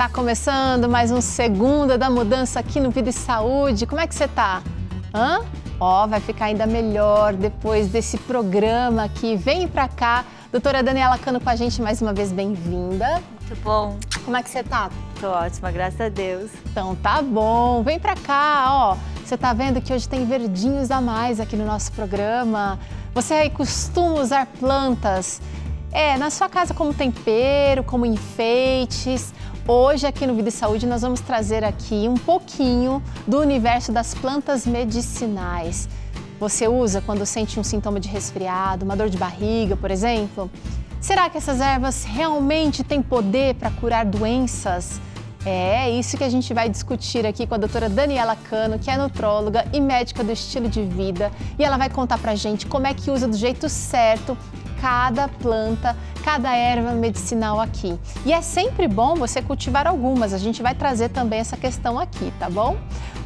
Tá começando mais um Segunda da Mudança aqui no Vida e Saúde. Como é que você tá? Vai ficar ainda melhor depois desse programa aqui. Vem pra cá. Doutora Daniela Cano com a gente mais uma vez, bem-vinda. Muito bom. Como é que você tá? Tô ótima, graças a Deus. Então tá bom. Vem pra cá, ó. Você tá vendo que hoje tem verdinhos a mais aqui no nosso programa. Você aí costuma usar plantas na sua casa como tempero, como enfeites. Hoje aqui no Vida e Saúde nós vamos trazer aqui um pouquinho do universo das plantas medicinais. Você usa quando sente um sintoma de resfriado, uma dor de barriga, por exemplo? Será que essas ervas realmente têm poder para curar doenças? É isso que a gente vai discutir aqui com a doutora Daniela Cano, que é nutróloga e médica do estilo de vida. E ela vai contar pra gente como é que usa do jeito certo cada planta, cada erva medicinal aqui. E é sempre bom você cultivar algumas, a gente vai trazer também essa questão aqui, tá bom?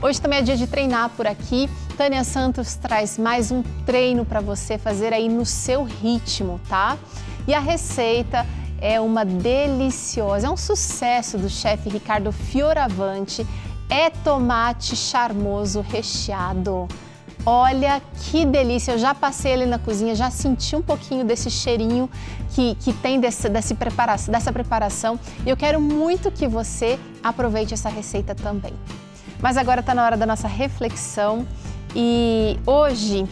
Hoje também é dia de treinar por aqui. Tânia Santos traz mais um treino para você fazer aí no seu ritmo, tá? E a receita é uma deliciosa, é um sucesso do chefe Ricardo Fioravanti, é tomate charmoso recheado. Olha que delícia, eu já passei ali na cozinha, já senti um pouquinho desse cheirinho que tem dessa preparação e eu quero muito que você aproveite essa receita também. Mas agora está na hora da nossa reflexão e hoje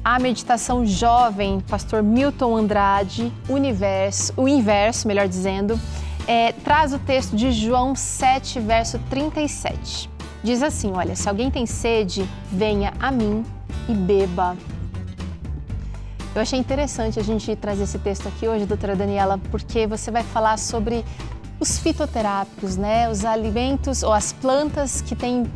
a meditação jovem, pastor Milton Andrade, o inverso, melhor dizendo, traz o texto de João 7, verso 37. Diz assim, olha, se alguém tem sede, venha a mim e beba. Eu achei interessante a gente trazer esse texto aqui hoje, doutora Daniela, porque você vai falar sobre os fitoterápicos, né? Os alimentos ou as plantas que têm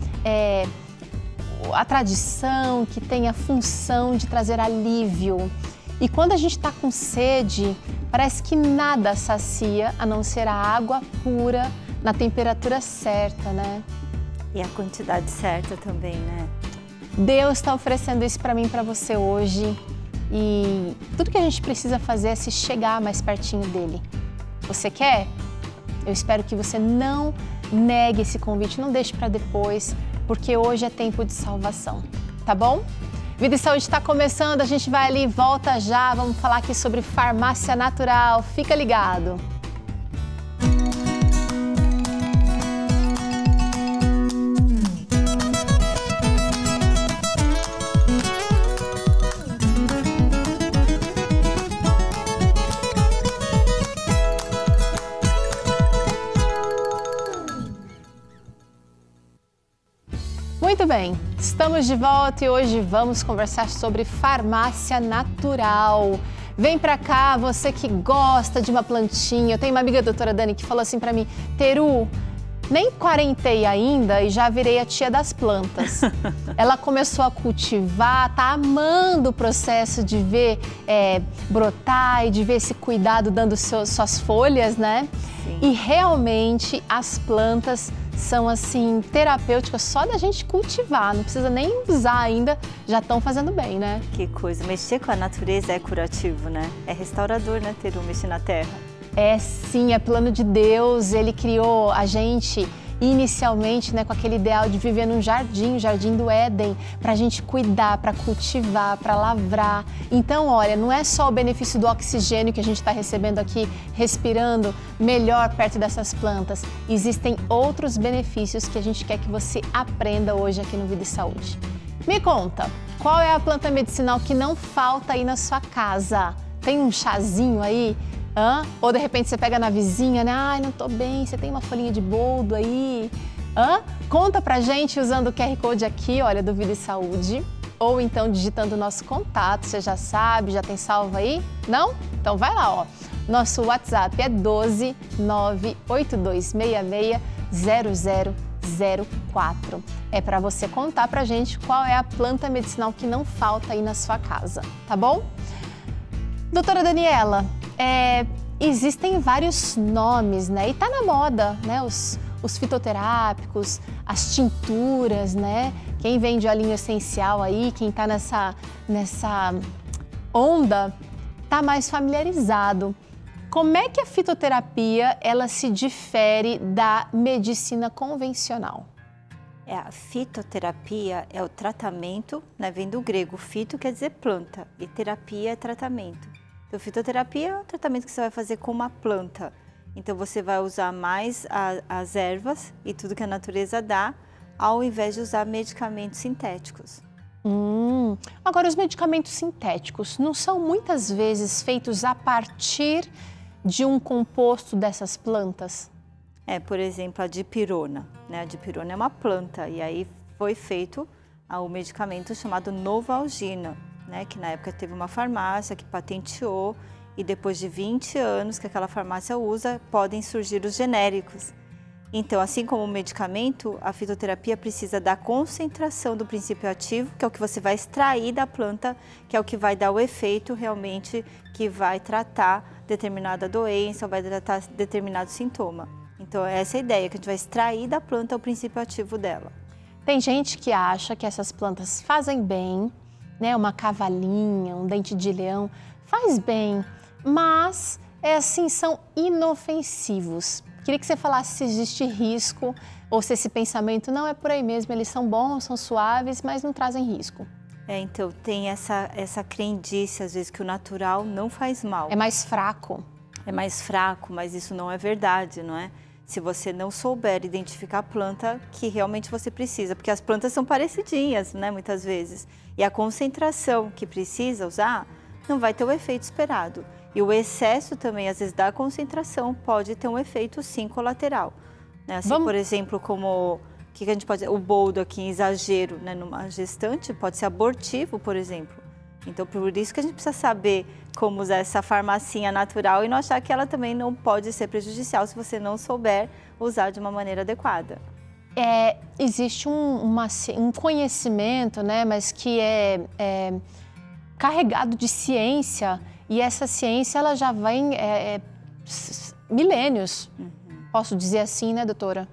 a tradição, que têm a função de trazer alívio. E quando a gente está com sede, parece que nada sacia a não ser a água pura, na temperatura certa, né? E a quantidade certa também, né? Deus está oferecendo isso para mim e para você hoje. E tudo que a gente precisa fazer é se chegar mais pertinho dele. Você quer? Eu espero que você não negue esse convite, não deixe para depois, porque hoje é tempo de salvação, tá bom? Vida e Saúde está começando, a gente vai ali, volta já, vamos falar aqui sobre farmácia natural, fica ligado. Muito bem, estamos de volta e hoje vamos conversar sobre farmácia natural. Vem pra cá, você que gosta de uma plantinha. Eu tenho uma amiga, doutora Dani, que falou assim pra mim, Teru, nem quarentei ainda e já virei a tia das plantas. Ela começou a cultivar, tá amando o processo de ver brotar e de ver esse cuidado dando suas folhas, né? Sim. E realmente as plantas são assim terapêuticas só da gente cultivar, não precisa nem usar ainda, já estão fazendo bem, né? Que coisa, mexer com a natureza é curativo, né? É restaurador, né, Teru, mexer na terra. É sim, é plano de Deus, ele criou a gente inicialmente, né, com aquele ideal de viver num jardim, o jardim do Éden, para a gente cuidar, para cultivar, para lavrar. Então, olha, não é só o benefício do oxigênio que a gente está recebendo aqui, respirando melhor perto dessas plantas. Existem outros benefícios que a gente quer que você aprenda hoje aqui no Vida e Saúde. Me conta, qual é a planta medicinal que não falta aí na sua casa? Tem um chazinho aí? Ou de repente você pega na vizinha, né? Ai, não tô bem, você tem uma folhinha de boldo aí? Conta pra gente usando o QR Code aqui, olha, do Vida e Saúde. Ou então digitando o nosso contato, você já sabe, já tem salvo aí? Não? Então vai lá, ó. Nosso WhatsApp é 12 98266 0004. É para você contar pra gente qual é a planta medicinal que não falta aí na sua casa, tá bom? Doutora Daniela, existem vários nomes, né? E tá na moda, né? Os fitoterápicos, as tinturas, né? Quem vende olhinho essencial aí, quem tá nessa onda, tá mais familiarizado. Como é que a fitoterapia ela se difere da medicina convencional? A fitoterapia é o tratamento, né, vem do grego, fito quer dizer planta e terapia é tratamento. Então, fitoterapia é um tratamento que você vai fazer com uma planta. Então, você vai usar mais as ervas e tudo que a natureza dá, ao invés de usar medicamentos sintéticos. Agora, os medicamentos sintéticos não são muitas vezes feitos a partir de um composto dessas plantas? Por exemplo, a dipirona, né? A dipirona é uma planta e aí foi feito o medicamento chamado Novalgina, né? Que na época teve uma farmácia que patenteou e depois de 20 anos que aquela farmácia usa, podem surgir os genéricos. Então, assim como o medicamento, a fitoterapia precisa da concentração do princípio ativo, que é o que você vai extrair da planta, que é o que vai dar o efeito realmente que vai tratar determinada doença ou vai tratar determinado sintoma. Então, essa é a ideia, que a gente vai extrair da planta o princípio ativo dela. Tem gente que acha que essas plantas fazem bem, né? Uma cavalinha, um dente de leão, faz bem, mas assim, são inofensivos. Queria que você falasse se existe risco ou se esse pensamento não é por aí mesmo, eles são bons, são suaves, mas não trazem risco. Então, tem essa crendice, às vezes, que o natural não faz mal. É mais fraco. É mais fraco, mas isso não é verdade, não é? Se você não souber identificar a planta que realmente você precisa, porque as plantas são parecidinhas, né, muitas vezes. E a concentração que precisa usar não vai ter o efeito esperado. E o excesso também, às vezes, da concentração pode ter um efeito, sim, colateral. Né? Assim, por exemplo, como o que a gente pode dizer? O boldo aqui em exagero, né, numa gestante, pode ser abortivo, por exemplo. Então, por isso que a gente precisa saber como usar essa farmacinha natural e não achar que ela também não pode ser prejudicial se você não souber usar de uma maneira adequada. Existe um conhecimento, né, mas que é carregado de ciência, e essa ciência ela já vem milênios, posso dizer assim, né, doutora?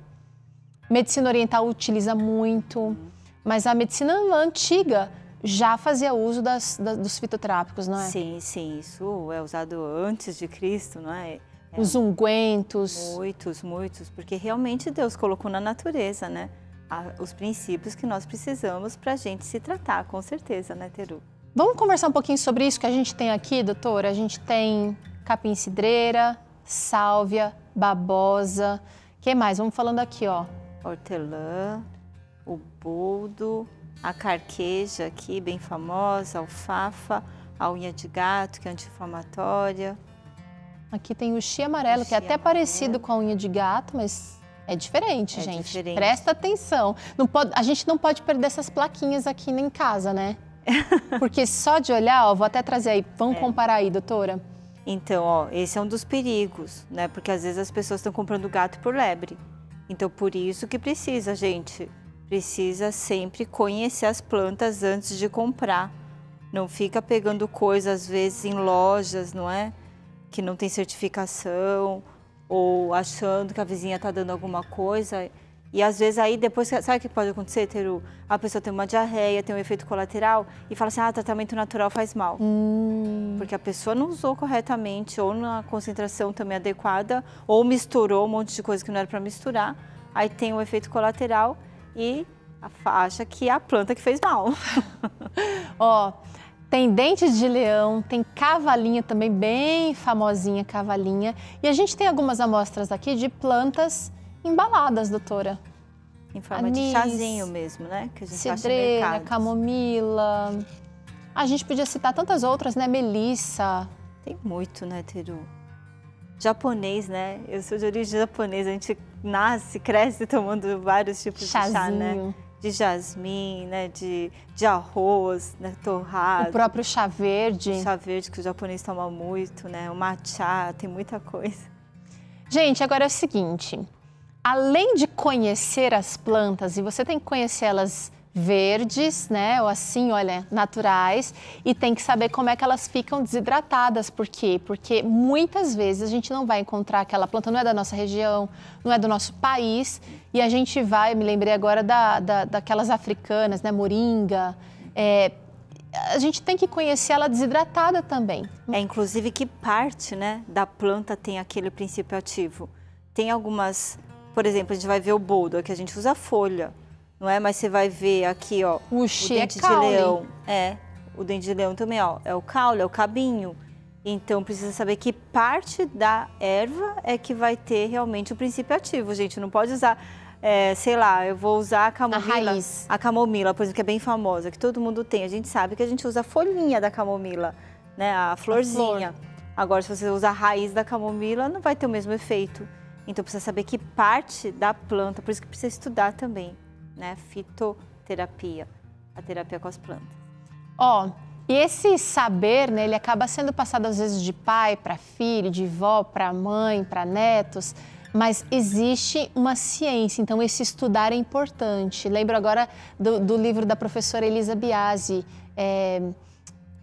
Medicina oriental utiliza muito, mas a medicina antiga já fazia uso dos fitoterápicos, não é? Sim, sim, isso é usado antes de Cristo, não é? Os ungüentos. Muitos, porque realmente Deus colocou na natureza, né? Os princípios que nós precisamos para a gente se tratar, com certeza, né, Teru? Vamos conversar um pouquinho sobre isso que a gente tem aqui, doutora? A gente tem capim-cidreira, sálvia, babosa. O que mais? Vamos falando aqui, ó. Hortelã, o boldo, a carqueja aqui, bem famosa, a alfafa, a unha de gato, que é anti-inflamatória. Aqui tem o chia amarelo, que é até parecido com a unha de gato, mas é diferente, gente. Diferente. Presta atenção. A gente não pode perder essas plaquinhas aqui em casa, né? Porque só de olhar, ó, vou até trazer aí, vamos comparar aí, doutora. Então, ó, esse é um dos perigos, né? Porque às vezes as pessoas estão comprando gato por lebre. Então, por isso que precisa, gente. Precisa sempre conhecer as plantas antes de comprar. Não fica pegando coisas, às vezes, em lojas, não é? Que não tem certificação, ou achando que a vizinha está dando alguma coisa. E às vezes aí depois, sabe o que pode acontecer, Teru? A pessoa tem uma diarreia, tem um efeito colateral e fala assim, tratamento natural faz mal. Porque a pessoa não usou corretamente, ou na concentração também adequada, ou misturou um monte de coisa que não era para misturar. Aí tem um efeito colateral e acha que é a planta que fez mal. Ó, tem dentes de leão, tem cavalinha também, bem famosinha cavalinha. E a gente tem algumas amostras aqui de plantas embaladas, doutora. Em forma de chazinho mesmo, né? Que a gente acha no cidreira, mercado. camomila. A gente podia citar tantas outras, né? Melissa. Tem muito, né, Teru? Japonês, né? Eu sou de origem japonesa, a gente nasce, cresce tomando vários tipos de chá, né? De jasmim, né? De arroz, né? Torrado. O próprio chá verde. Chá verde que o japonês toma muito, né? O matcha, tem muita coisa. Gente, agora é o seguinte. Além de conhecer as plantas, e você tem que conhecer elas verdes, né, ou assim, olha, naturais, e tem que saber como é que elas ficam desidratadas. Por quê? Porque muitas vezes a gente não vai encontrar aquela planta, não é da nossa região, não é do nosso país, e a gente vai, me lembrei agora daquelas africanas, né, moringa, a gente tem que conhecer ela desidratada também. Inclusive que parte, né, da planta tem aquele princípio ativo. Tem algumas, por exemplo, a gente vai ver o boldo, aqui a gente usa folha, não é? Mas você vai ver aqui, ó, o dente de leão. O dente de leão também, ó, é o caule, é o cabinho. Então, precisa saber que parte da erva é que vai ter realmente o princípio ativo, gente. Não pode usar, sei lá, eu vou usar a camomila. A raiz. A camomila, por exemplo, que é bem famosa, que todo mundo tem. A gente sabe que a gente usa a folhinha da camomila, né? A florzinha. Agora, se você usar a raiz da camomila, não vai ter o mesmo efeito. Então, precisa saber que parte da planta, por isso que precisa estudar também, né? Fitoterapia, a terapia com as plantas. E esse saber, né, ele acaba sendo passado às vezes de pai para filho, de vó para mãe, para netos, mas existe uma ciência, então esse estudar é importante. Lembro agora do livro da professora Elisa Biasi,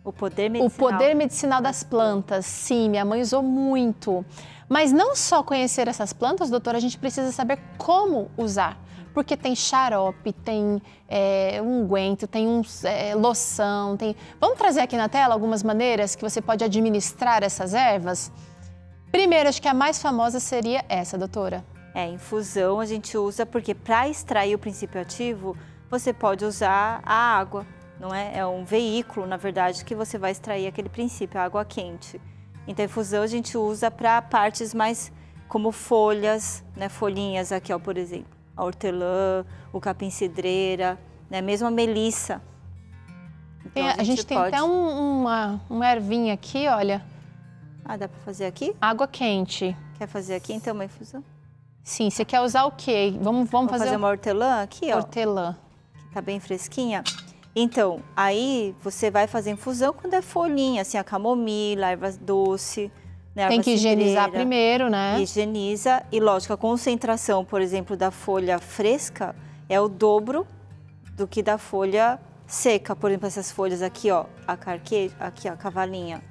O Poder Medicinal das Plantas. Sim, minha mãe usou muito. Mas não só conhecer essas plantas, doutora, a gente precisa saber como usar. Porque tem xarope, tem unguento, tem loção, tem... Vamos trazer aqui na tela algumas maneiras que você pode administrar essas ervas? Primeiro, acho que a mais famosa seria essa, doutora. Infusão a gente usa porque para extrair o princípio ativo, você pode usar a água, não é? É um veículo, na verdade, que você vai extrair aquele princípio, a água quente. Então, a infusão a gente usa para partes mais como folhas, né? Folhinhas aqui, ó, por exemplo. A hortelã, o capim-cidreira, né? Mesmo a melissa. Então, a gente tem até uma ervinha aqui, olha. Dá para fazer aqui? Água quente. Quer fazer aqui, então, uma infusão? Sim, você quer usar o quê? Vamos fazer uma hortelã aqui, ó. Hortelã. Que tá bem fresquinha. Então, aí você vai fazer infusão quando é folhinha, assim, a camomila, a erva doce... Tem que higienizar primeiro, né? Higieniza e, lógico, a concentração, por exemplo, da folha fresca é o dobro do que da folha seca. Por exemplo, essas folhas aqui, ó, aqui, ó, a cavalinha.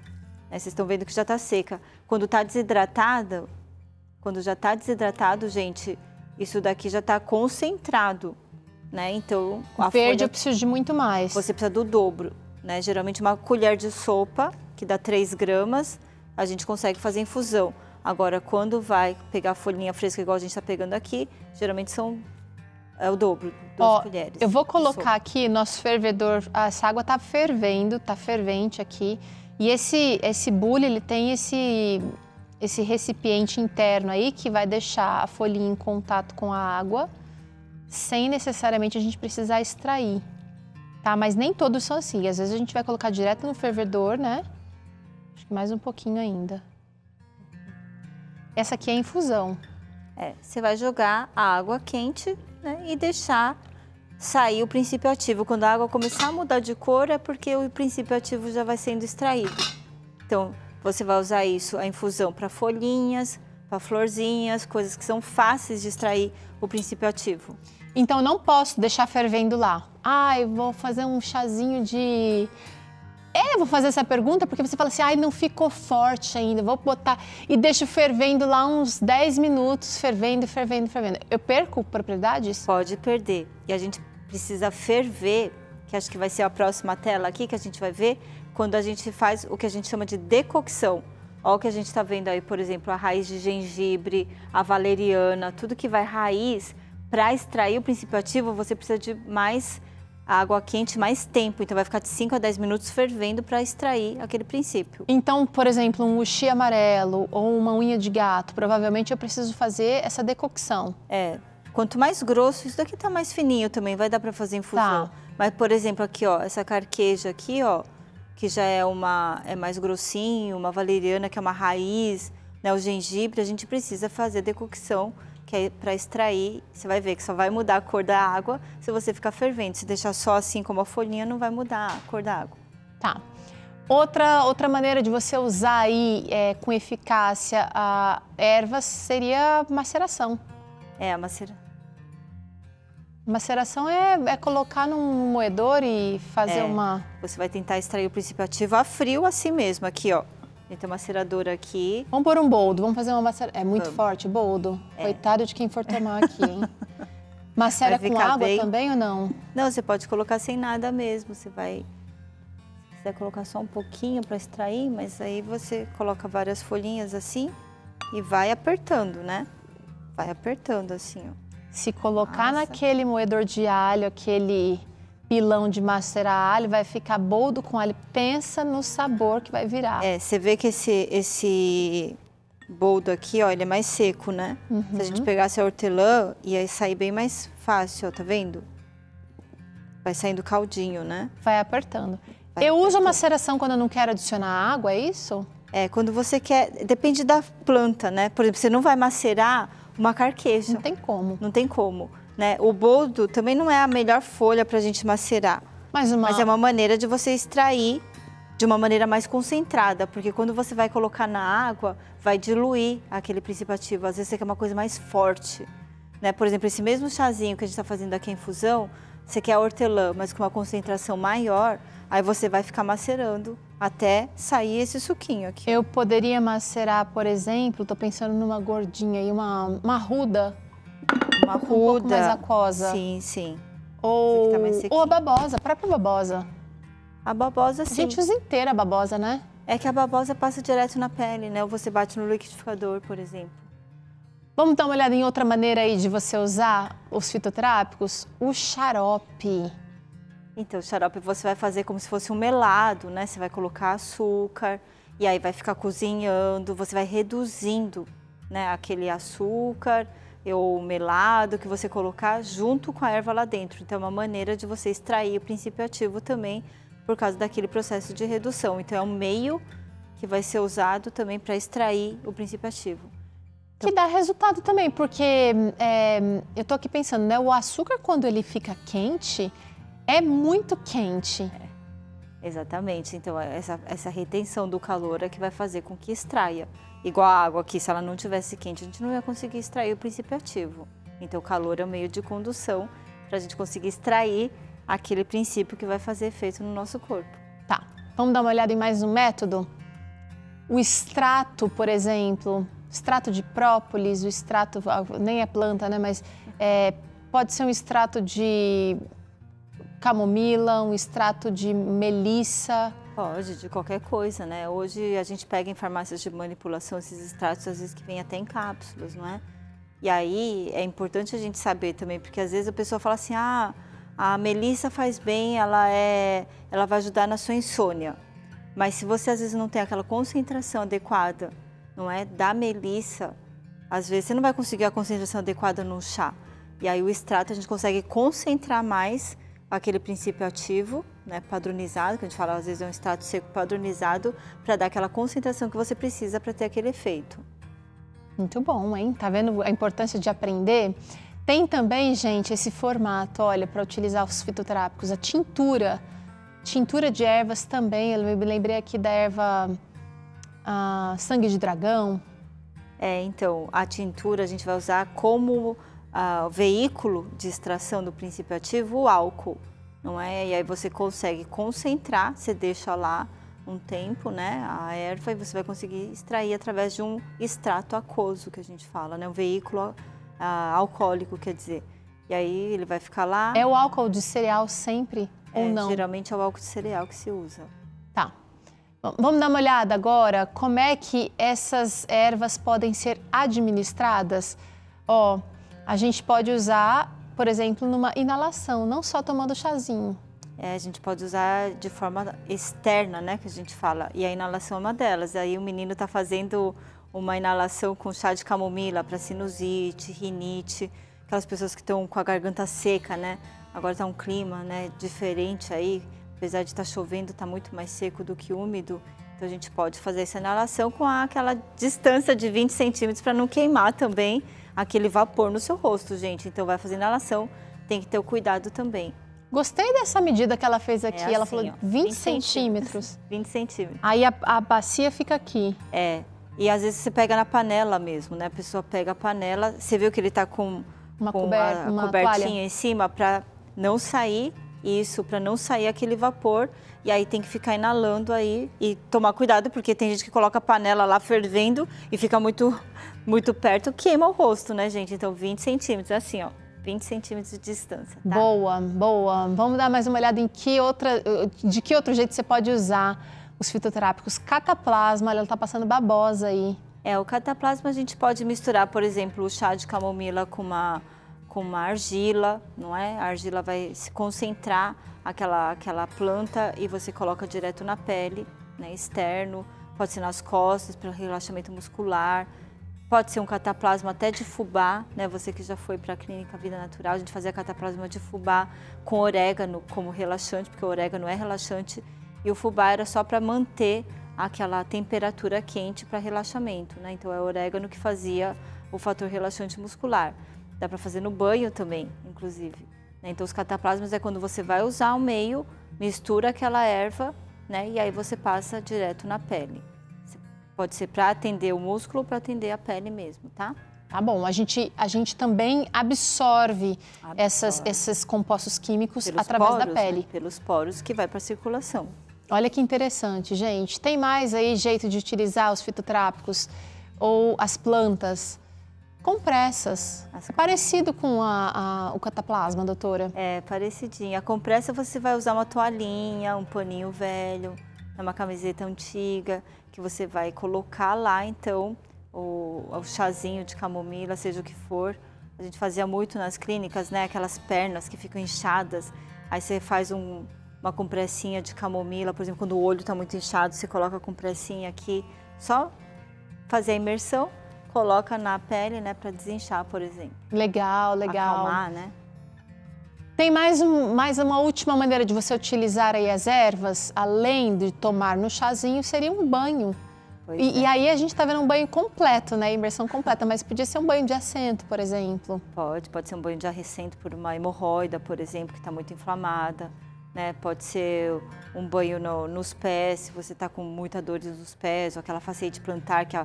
Vocês estão vendo que já tá seca. Quando tá desidratada, quando já tá desidratado, gente, isso daqui já tá concentrado, né? Então, a verde eu preciso de muito mais. Você precisa do dobro, né? Geralmente uma colher de sopa, que dá 3 gramas, a gente consegue fazer infusão. Agora, quando vai pegar a folhinha fresca, igual a gente está pegando aqui, geralmente é o dobro, 2 colheres. Eu vou colocar aqui nosso fervedor, essa água está fervendo, está fervente aqui. E esse bule, ele tem esse recipiente interno aí que vai deixar a folhinha em contato com a água, sem necessariamente a gente precisar extrair, tá? Mas nem todos são assim. Às vezes a gente vai colocar direto no fervedor, né? Acho que mais um pouquinho ainda. Essa aqui é a infusão. Você vai jogar a água quente, né, e deixar sair o princípio ativo. Quando a água começar a mudar de cor, é porque o princípio ativo já vai sendo extraído. Então, você vai usar isso, a infusão, para folhinhas, para florzinhas, coisas que são fáceis de extrair o princípio ativo. Então, não posso deixar fervendo lá. Eu vou fazer um chazinho de... vou fazer essa pergunta porque você fala assim, não ficou forte ainda, vou botar e deixo fervendo lá uns 10 minutos, fervendo. Eu perco propriedades? Pode perder. E a gente precisa ferver, que acho que vai ser a próxima tela aqui que a gente vai ver, quando a gente faz o que a gente chama de decocção. Olha o que a gente está vendo aí, por exemplo, a raiz de gengibre, a valeriana, tudo que vai raiz, para extrair o princípio ativo, você precisa de mais água quente, mais tempo. Então, vai ficar de 5 a 10 minutos fervendo para extrair aquele princípio. Então, por exemplo, um uxi amarelo ou uma unha de gato, provavelmente eu preciso fazer essa decocção. Quanto mais grosso, isso daqui tá mais fininho também, vai dar para fazer infusão. Mas, por exemplo, aqui, ó, essa carqueja aqui, ó, que já é mais grossinho, uma valeriana, que é uma raiz, né, o gengibre, a gente precisa fazer decocção, que é para extrair. Você vai ver que só vai mudar a cor da água se você ficar fervendo. Se deixar só assim como a folhinha, não vai mudar a cor da água. Tá. Outra maneira de você usar aí com eficácia a ervas seria a maceração. A maceração. Maceração é colocar num moedor e fazer uma... Você vai tentar extrair o princípio ativo a frio assim mesmo, aqui, ó. Tem uma maceradora aqui. Vamos pôr um boldo, vamos fazer uma maceração. É muito forte, boldo. Coitado de quem for tomar aqui, hein? Macera com água também ou não? Não, você pode colocar sem nada mesmo, você vai quiser colocar só um pouquinho para extrair, mas aí você coloca várias folhinhas assim e vai apertando, né? Vai apertando assim, ó. Se colocar naquele moedor de alho, aquele pilão de macerar alho, vai ficar boldo com alho. Pensa no sabor que vai virar. É, você vê que esse boldo aqui, ó, ele é mais seco, né? Se a gente pegasse a hortelã, ia sair bem mais fácil, ó, tá vendo? Vai saindo caldinho, né? Vai apertando. Eu uso a maceração quando eu não quero adicionar água, é isso? É, quando você quer... Depende da planta, né? Por exemplo, você não vai macerar uma carqueja. Não tem como. Não tem como, né? O boldo também não é a melhor folha pra gente macerar. Mas é uma maneira de você extrair de uma maneira mais concentrada. Porque quando você vai colocar na água, vai diluir aquele princípio ativo. Às vezes você quer uma coisa mais forte, né? Por exemplo, esse mesmo chazinho que a gente tá fazendo aqui em infusão, você quer a hortelã, mas com uma concentração maior, aí você vai ficar macerando até sair esse suquinho aqui. Eu poderia macerar, por exemplo, tô pensando numa gordinha aí, uma arruda. Uma arruda. Um pouco mais aquosa. Sim, sim. Ou a babosa, a própria babosa. A babosa, sim. A gente usa inteira a babosa, né? É que a babosa passa direto na pele, né? Ou você bate no liquidificador, por exemplo. Vamos dar uma olhada em outra maneira aí de você usar os fitoterápicos? O xarope. Então, o xarope você vai fazer como se fosse um melado, né? Você vai colocar açúcar e aí vai ficar cozinhando, você vai reduzindo, né, aquele açúcar ou melado que você colocar junto com a erva lá dentro. Então, é uma maneira de você extrair o princípio ativo também por causa daquele processo de redução. Então, é um meio que vai ser usado também para extrair o princípio ativo. Que dá resultado também, porque eu tô aqui pensando, né? O açúcar, quando ele fica quente, é muito quente. Exatamente. Então, essa retenção do calor é que vai fazer com que extraia. Igual a água aqui, se ela não tivesse quente, a gente não ia conseguir extrair o princípio ativo. Então, o calor é o meio de condução para a gente conseguir extrair aquele princípio que vai fazer efeito no nosso corpo. Tá. Vamos dar uma olhada em mais um método? O extrato, por exemplo, extrato de própolis, o extrato, nem é planta, né? Mas pode ser um extrato de camomila, um extrato de melissa. Pode, de qualquer coisa, né? Hoje a gente pega em farmácias de manipulação esses extratos, às vezes que vem até em cápsulas, não é? E aí é importante a gente saber também, porque às vezes a pessoa fala assim, a melissa faz bem, ela vai ajudar na sua insônia. Mas se você às vezes não tem aquela concentração adequada, não é, da melissa, às vezes você não vai conseguir a concentração adequada no chá. E aí o extrato a gente consegue concentrar mais aquele princípio ativo, né, padronizado, que a gente fala às vezes é um extrato seco padronizado, para dar aquela concentração que você precisa para ter aquele efeito. Muito bom, hein? Tá vendo a importância de aprender? Tem também, gente, esse formato, olha, para utilizar os fitoterápicos, a tintura. Tintura de ervas também, eu me lembrei aqui da erva sangue de dragão. Então, a tintura a gente vai usar como veículo de extração do princípio ativo o álcool, não é? E aí você consegue concentrar, você deixa lá um tempo, né, a erva, e você vai conseguir extrair através de um extrato aquoso, que a gente fala, né, um veículo alcoólico, quer dizer. E aí ele vai ficar lá... É o álcool de cereal sempre ou não? Geralmente é o álcool de cereal que se usa. Tá. Vamos dar uma olhada agora como é que essas ervas podem ser administradas. Ó, a gente pode usar, por exemplo, numa inalação, não só tomando chazinho. A gente pode usar de forma externa, né, que a gente fala, e a inalação é uma delas. Aí o menino está fazendo uma inalação com chá de camomila para sinusite, rinite, aquelas pessoas que estão com a garganta seca, né? Agora está um clima, né, diferente aí, apesar de estar chovendo, está muito mais seco do que úmido. Então a gente pode fazer essa inalação com aquela distância de 20 centímetros para não queimar também aquele vapor no seu rosto, gente. Então vai fazer inalação, tem que ter o cuidado também. Gostei dessa medida que ela fez aqui, assim, ela falou 20 centímetros. 20 centímetros. Aí a bacia fica aqui. E às vezes você pega na panela mesmo, né? A pessoa pega a panela, você viu que ele tá com uma cobertinha toalha em cima para não sair isso, para não sair aquele vapor. E aí tem que ficar inalando aí e tomar cuidado, porque tem gente que coloca a panela lá fervendo e fica muito perto, queima o rosto, né, gente? Então 20 centímetros, assim, ó. 20 centímetros de distância, tá? Boa, boa. Vamos dar mais uma olhada em de que outro jeito você pode usar os fitoterápicos. Cataplasma, olha, ela tá passando babosa aí. O cataplasma a gente pode misturar, por exemplo, o chá de camomila com uma argila, não é? A argila vai se concentrar aquela planta e você coloca direto na pele, né, externo, pode ser nas costas, para relaxamento muscular, pode ser um cataplasma até de fubá, né? Você que já foi para a clínica Vida Natural, a gente fazia cataplasma de fubá com orégano como relaxante, porque o orégano é relaxante, e o fubá era só para manter aquela temperatura quente para relaxamento, né? Então é o orégano que fazia o fator relaxante muscular. Dá para fazer no banho também, inclusive. Então os cataplasmas é quando você vai usar o meio, mistura aquela erva, né? E aí você passa direto na pele. Pode ser para atender o músculo ou para atender a pele mesmo, tá? Tá bom, a gente também absorve. Esses compostos químicos através da pele. Né? Pelos poros que vai para a circulação. Olha que interessante, gente. Tem mais aí jeito de utilizar os fitoterápicos ou as plantas? Compressas. Parecido com o cataplasma, doutora? É, parecidinho. A compressa você vai usar uma toalhinha, um paninho velho, uma camiseta antiga, que você vai colocar lá, então, o chazinho de camomila, seja o que for. A gente fazia muito nas clínicas, né? Aquelas pernas que ficam inchadas. Aí você faz uma compressinha de camomila, por exemplo, quando o olho está muito inchado, você coloca a compressinha aqui, só fazer a imersão, coloca na pele, né, para desinchar, por exemplo. Legal, legal. Acalmar, né? Tem mais uma última maneira de você utilizar aí as ervas, além de tomar no chazinho, seria um banho. E aí a gente está vendo um banho completo, né? Imersão completa, mas podia ser um banho de assento, por exemplo. Pode ser um banho de assento por uma hemorroida, por exemplo, que está muito inflamada. Né? Pode ser um banho nos pés, se você está com muita dor nos pés, ou aquela fasciite plantar que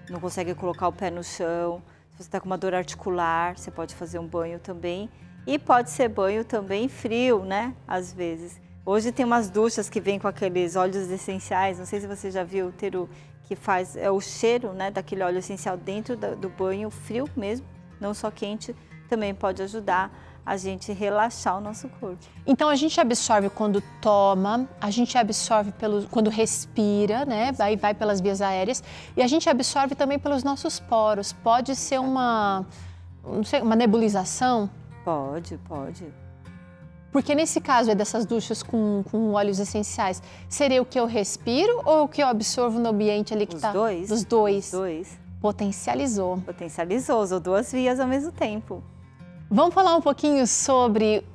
não consegue colocar o pé no chão. Se você está com uma dor articular, você pode fazer um banho também. E pode ser banho também frio, né? Às vezes. Hoje tem umas duchas que vêm com aqueles óleos essenciais, não sei se você já viu, Teru, que faz o cheiro, né, daquele óleo essencial dentro do banho frio mesmo, não só quente, também pode ajudar a gente relaxar o nosso corpo. Então a gente absorve quando toma, a gente absorve quando respira, né? Aí vai pelas vias aéreas, e a gente absorve também pelos nossos poros. Pode ser uma nebulização? Pode. Porque nesse caso dessas duchas com óleos essenciais, seria o que eu respiro ou o que eu absorvo no ambiente ali que está? Os dois. Os dois. Potencializou. Usou duas vias ao mesmo tempo. Vamos falar um pouquinho sobre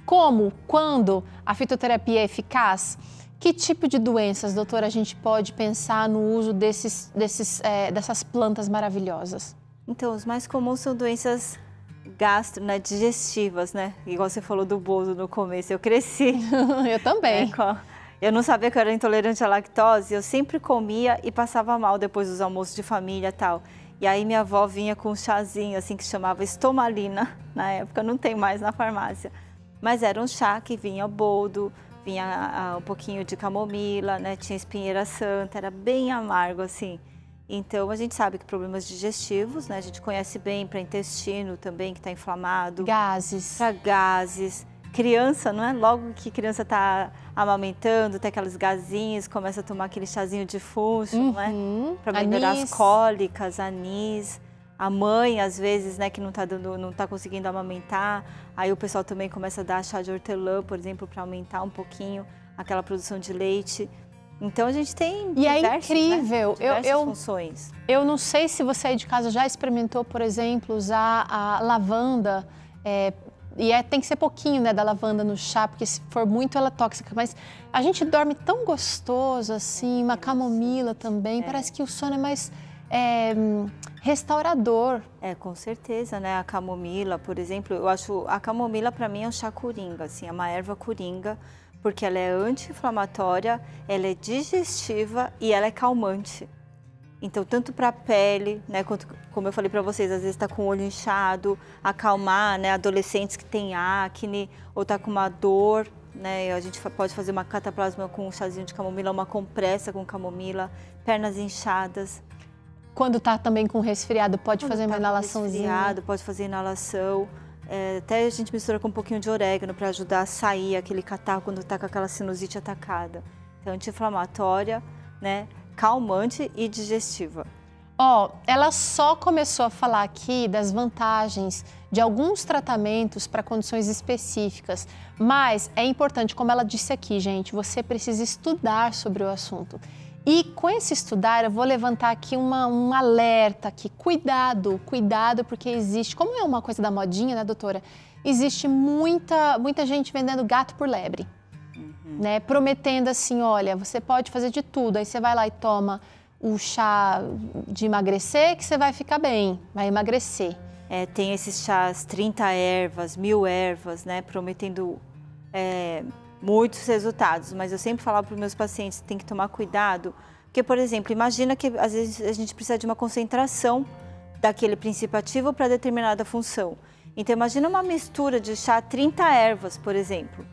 quando a fitoterapia é eficaz? Que tipo de doenças, doutora, a gente pode pensar no uso dessas plantas maravilhosas? Então, os mais comuns são doenças digestivas, né? Igual você falou do bolo no começo, eu cresci. Eu também. Eu não sabia que eu era intolerante à lactose, eu sempre comia e passava mal depois dos almoços de família e tal. E aí minha avó vinha com um chazinho assim que chamava estomalina, na época não tem mais na farmácia. Mas era um chá que vinha boldo, vinha um pouquinho de camomila, né? Tinha espinheira santa, era bem amargo assim. Então a gente sabe que problemas digestivos, né? A gente conhece bem para intestino também que está inflamado. Gases. Para gases. Criança, não é? Logo que criança está amamentando, tem aqueles gazinhos, começa a tomar aquele chazinho de funcho, não é? Para melhorar as cólicas, anis. A mãe, às vezes, né, que não está conseguindo amamentar, aí o pessoal também começa a dar chá de hortelã, por exemplo, para aumentar um pouquinho aquela produção de leite. Então a gente tem diversas funções. Eu não sei se você aí de casa já experimentou, por exemplo, usar a lavanda. Tem que ser pouquinho, né, da lavanda no chá, porque se for muito ela é tóxica. Mas a gente dorme tão gostoso assim, uma camomila também. Parece que o sono é mais restaurador. Com certeza, né? A camomila, por exemplo, eu acho a camomila para mim é um chá coringa, assim, é uma erva coringa, porque ela é anti-inflamatória, ela é digestiva e ela é calmante. Então, tanto para a pele, né, quanto, como eu falei para vocês, às vezes está com o olho inchado, acalmar, né, adolescentes que têm acne ou está com uma dor, né, a gente pode fazer uma cataplasma com um chazinho de camomila, uma compressa com camomila, pernas inchadas. Quando tá também com resfriado, pode fazer uma inalaçãozinha. Resfriado, pode fazer inalação. Até a gente mistura com um pouquinho de orégano para ajudar a sair aquele catarro quando tá com aquela sinusite atacada. Então, anti-inflamatória, né? Calmante e digestiva. Ela só começou a falar aqui das vantagens de alguns tratamentos para condições específicas, mas é importante, como ela disse aqui, gente, você precisa estudar sobre o assunto. E com esse estudar, eu vou levantar aqui um alerta aqui, cuidado, porque existe, como é uma coisa da modinha, né, doutora? Existe muita gente vendendo gato por lebre, né? Prometendo assim, olha, você pode fazer de tudo, aí você vai lá e toma o chá de emagrecer que você vai ficar bem, vai emagrecer. Tem esses chás 30 ervas, 1000 ervas, né, prometendo muitos resultados, mas eu sempre falo para os meus pacientes, tem que tomar cuidado, porque, por exemplo, imagina que às vezes a gente precisa de uma concentração daquele princípio ativo para determinada função. Então, imagina uma mistura de chá 30 ervas, por exemplo,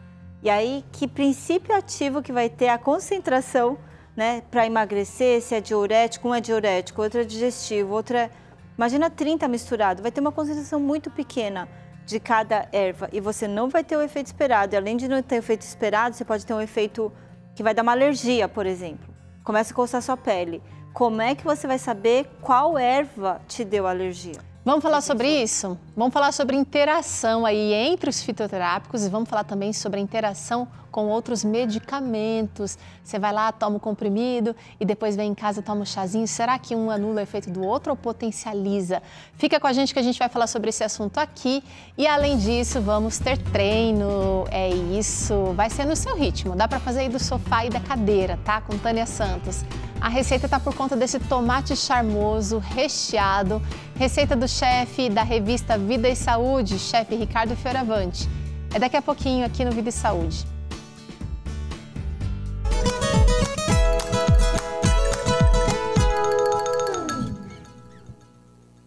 e aí que princípio ativo que vai ter a concentração, né, para emagrecer, se é diurético, um é diurético, outro é digestivo, outro é... Imagina 30 misturado, vai ter uma concentração muito pequena de cada erva e você não vai ter o efeito esperado. E além de não ter o efeito esperado, você pode ter um efeito que vai dar uma alergia, por exemplo. Começa a coçar sua pele. Como é que você vai saber qual erva te deu alergia? Vamos falar sobre isso? Vamos falar sobre interação aí entre os fitoterápicos e vamos falar também sobre a interação com outros medicamentos. Você vai lá, toma o comprimido e depois vem em casa, toma o chazinho. Será que um anula o efeito do outro ou potencializa? Fica com a gente que a gente vai falar sobre esse assunto aqui. E além disso, vamos ter treino. É isso, vai ser no seu ritmo. Dá para fazer aí do sofá e da cadeira, tá? Com Tânia Santos. A receita tá por conta desse tomate charmoso, recheado. Receita do chefe da revista Vida e Saúde, chefe Ricardo Fioravante. É daqui a pouquinho aqui no Vida e Saúde.